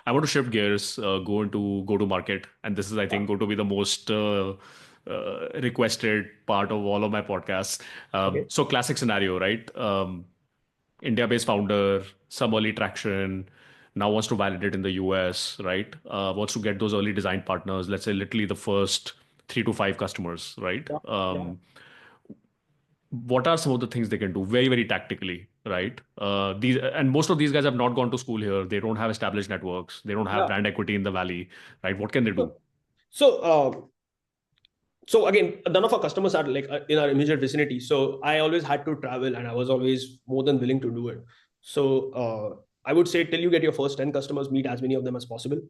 I want to shift gears, go into go to market, and this is, I think, going to be the most requested part of all of my podcasts. Okay. So, classic scenario, right? India-based founder, some early traction, now wants to validate in the US, right? Wants to get those early design partners. Let's say literally the first 3 to 5 customers, right? Yeah. Yeah. What are some of the things they can do very, very tactically, right? These and most of these guys have not gone to school here. They don't have established networks. They don't have Yeah. brand equity in the valley, right? What can they do? So, so again, none of our customers are like in our immediate vicinity. So I always had to travel, and I was always more than willing to do it. So I would say till you get your first 10 customers, meet as many of them as possible.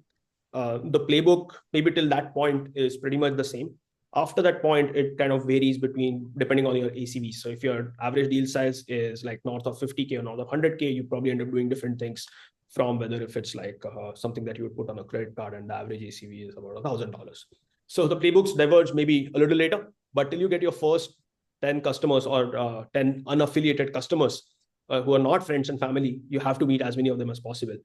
The playbook, maybe till that point, is pretty much the same. After that point, it kind of varies between depending on your ACV. So if your average deal size is like north of 50K or north of 100K, you probably end up doing different things from whether if it's like something that you would put on a credit card and the average ACV is about $1,000. So the playbooks diverge maybe a little later, but till you get your first 10 customers or 10 unaffiliated customers who are not friends and family, you have to meet as many of them as possible.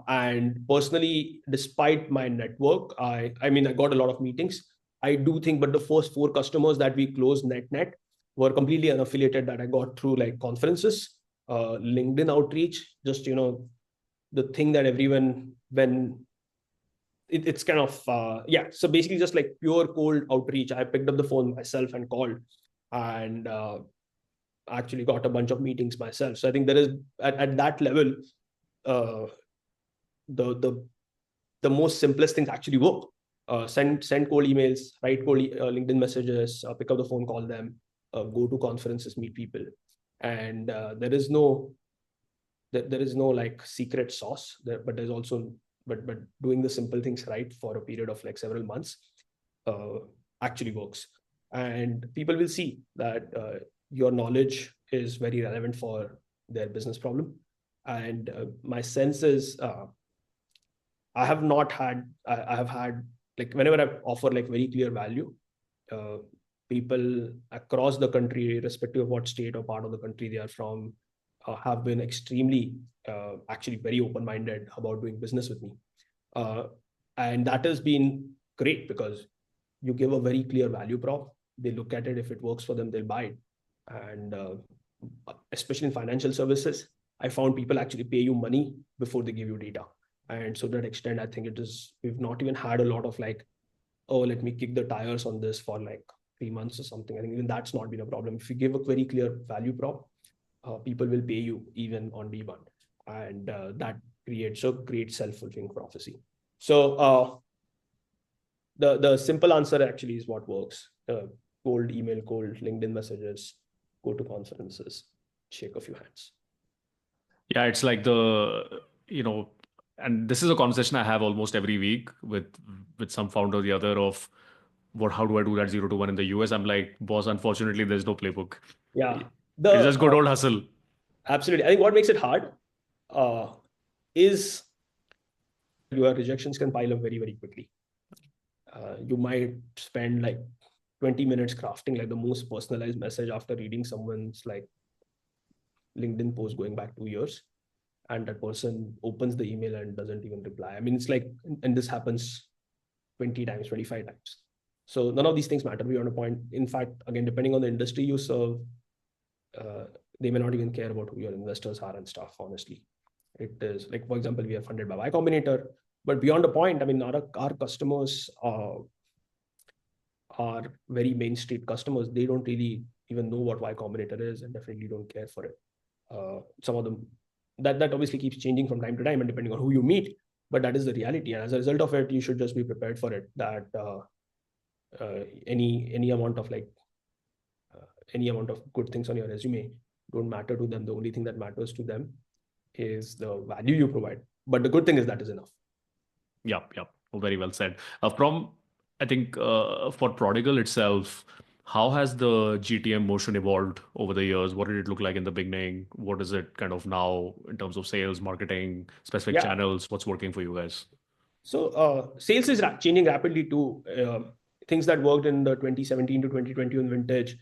And personally, despite my network, I mean, I got a lot of meetings. I do think, but the first 4 customers that we closed net were completely unaffiliated that I got through like conferences, LinkedIn outreach, just, the thing that everyone, when it's kind of, yeah. So basically just like pure cold outreach. I picked up the phone myself and called and actually got a bunch of meetings myself. So I think there is at that level, uh, the most simplest things actually work. Send cold emails, write cold LinkedIn messages, pick up the phone, call them, go to conferences, meet people, and there is no like secret sauce there, but there's also but doing the simple things right for a period of like several months uh, actually works, and people will see that your knowledge is very relevant for their business problem. And my sense is I have not had, I have had, like, whenever I offer like very clear value, uh, people across the country, irrespective of what state or part of the country they are from, have been extremely, actually very open-minded about doing business with me. Uh, and that has been great because you give a very clear value prop. They look at it. If it works for them, they'll buy it. And especially in financial services, I found people actually pay you money before they give you data. And so to that extent, I think we've not even had a lot of like, oh, let me kick the tires on this for like 3 months or something. I think even that's not been a problem. If you give a very clear value prop, people will pay you even on day one. And that creates a great self-fulfilling prophecy. So the simple answer actually is what works. Cold email, cold LinkedIn messages, go to conferences, shake a few hands. Yeah, it's like and this is a conversation I have almost every week with some founder or the other of how do I do that 0 to 1 in the US? I'm like, boss, unfortunately, there's no playbook. Yeah, It's just good old hustle. absolutely. I think what makes it hard uh, is your rejections can pile up very, very quickly. You might spend like 20 minutes crafting like the most personalized message after reading someone's like LinkedIn post going back 2 years, and that person opens the email and doesn't even reply. I mean, it's like, and this happens 20 times, 25 times. So none of these things matter beyond a point. In fact, again, depending on the industry you serve, they may not even care about who your investors are and stuff, honestly. It is like, for example, we are funded by Y Combinator, but beyond a point, I mean, our customers are very main street customers. They don't really even know what Y Combinator is and definitely don't care for it. Some of them, that obviously keeps changing from time to time and depending on who you meet, but that is the reality. And as a result of it, you should just be prepared for it, that any amount of like any amount of good things on your resume don't matter to them. The only thing that matters to them is the value you provide. But the good thing is that is enough. Yep, yep. Oh, very well said. I think for Prodigal itself, how has the GTM motion evolved over the years? What did it look like in the beginning? What is it kind of now in terms of sales, marketing, specific Yeah. channels? What's working for you guys? So sales is changing rapidly too. Things that worked in the 2017 to 2021 vintage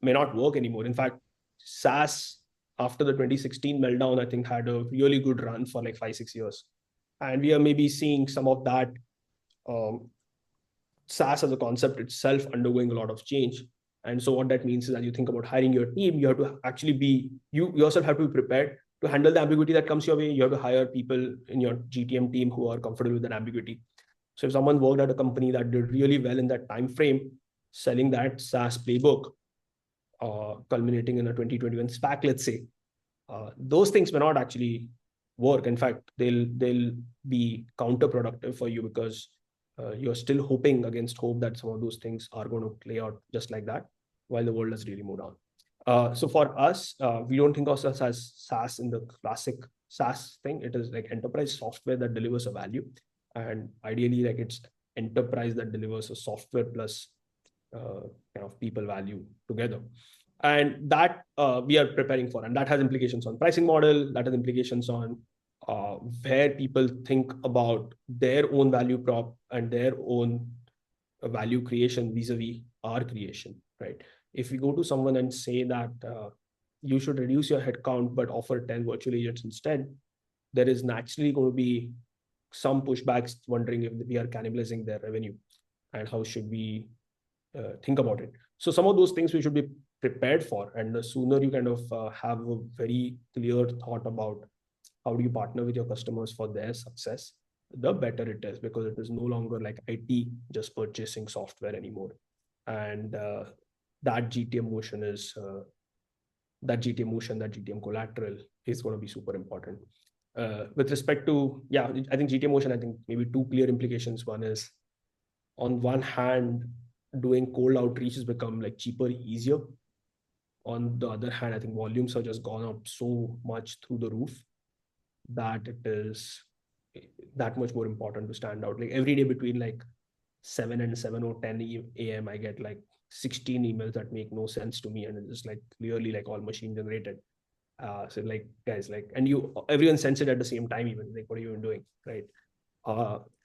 may not work anymore. In fact, SaaS after the 2016 meltdown, I think had a really good run for like 5, 6 years. And we are maybe seeing some of that SaaS as a concept itself undergoing a lot of change. And so what that means is that you think about hiring your team, you have to actually you yourself have to be prepared to handle the ambiguity that comes your way. You have to hire people in your GTM team who are comfortable with that ambiguity. So if someone worked at a company that did really well in that time frame, selling that SaaS playbook, culminating in a 2021 SPAC, let's say, those things may not actually work. In fact, they'll be counterproductive for you because you're still hoping against hope that some of those things are going to play out just like that, while the world has really moved on. So for us, we don't think of ourselves as SaaS in the classic SaaS thing. It is like enterprise software that delivers a value, and ideally, like it's enterprise that delivers a software plus kind of people value together. And that we are preparing for, and that has implications on pricing model, that has implications on where people think about their own value prop and their own value creation vis-a-vis our creation, right? If we go to someone and say that you should reduce your headcount but offer 10 virtual agents instead, there is naturally going to be some pushbacks wondering if we are cannibalizing their revenue, and how should we think about it. So some of those things we should be prepared for, and the sooner you kind of have a very clear thought about how do you partner with your customers for their success, the better it is, because it is no longer like IT just purchasing software anymore. And that GTM motion is that GTM collateral is going to be super important. With respect to, I think GTM motion, I think maybe two clear implications. One is, on one hand, doing cold outreach has become like cheaper, easier. On the other hand, I think volumes have just gone up so much through the roof that it is that much more important to stand out. Like every day between like 7 and 7 or 10 a.m., I get like 16 emails that make no sense to me, and it's just like clearly like all machine generated. So like, guys, like, and everyone sends it at the same time, even like, what are you even doing, right?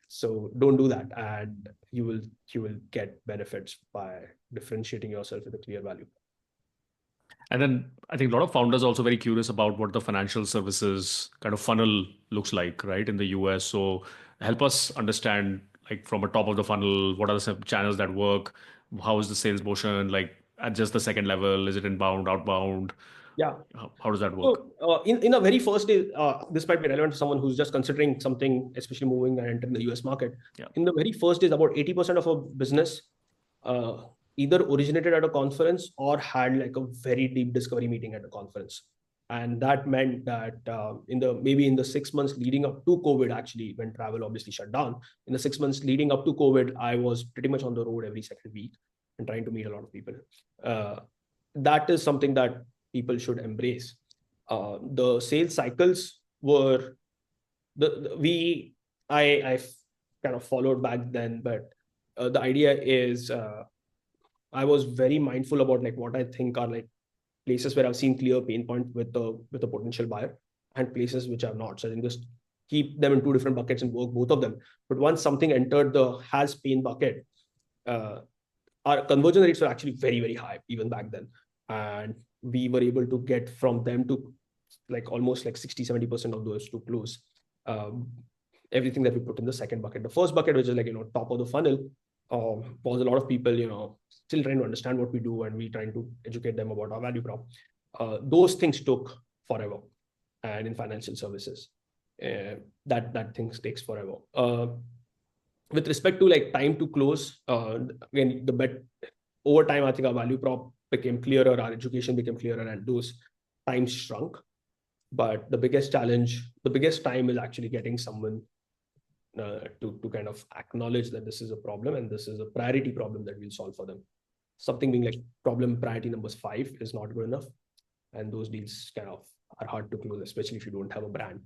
So don't do that, and you will get benefits by differentiating yourself with a clear value. And then I think a lot of founders are also very curious about what the financial services kind of funnel looks like, right, in the US. So help us understand, like from a top of the funnel, what are the channels that work? How is the sales motion like at just the second level? Is it inbound, outbound? Yeah. How does that work? So in a very first day, this might be relevant to someone who's just considering something, especially moving and entering the US market. Yeah. In the very first days, about 80% of a business either originated at a conference or had like a very deep discovery meeting at a conference. And that meant that maybe in the 6 months leading up to COVID, actually, when travel obviously shut down, in the 6 months leading up to COVID, I was pretty much on the road every second week and trying to meet a lot of people. That is something that people should embrace. The sales cycles were I kind of followed back then, but the idea is I was very mindful about like what I think are like places where I've seen clear pain point with a potential buyer, and places which I've not. So I think just keep them in two different buckets and work both of them. But once something entered the has pain bucket, our conversion rates were actually very, very high even back then. And we were able to get from them to like almost like 60-70% of those to close. Everything that we put in the second bucket. The first bucket, which is like, top of the funnel, was a lot of people, still trying to understand what we do, and we trying to educate them about our value prop. Those things took forever. And in financial services, that things takes forever. With respect to like time to close, again, over time, I think our value prop became clearer, our education became clearer, and those times shrunk. But the biggest time is actually getting someone to kind of acknowledge that this is a problem and this is a priority problem that we'll solve for them. Something being like problem priority numbers 5 is not good enough. And those deals kind of are hard to close, especially if you don't have a brand.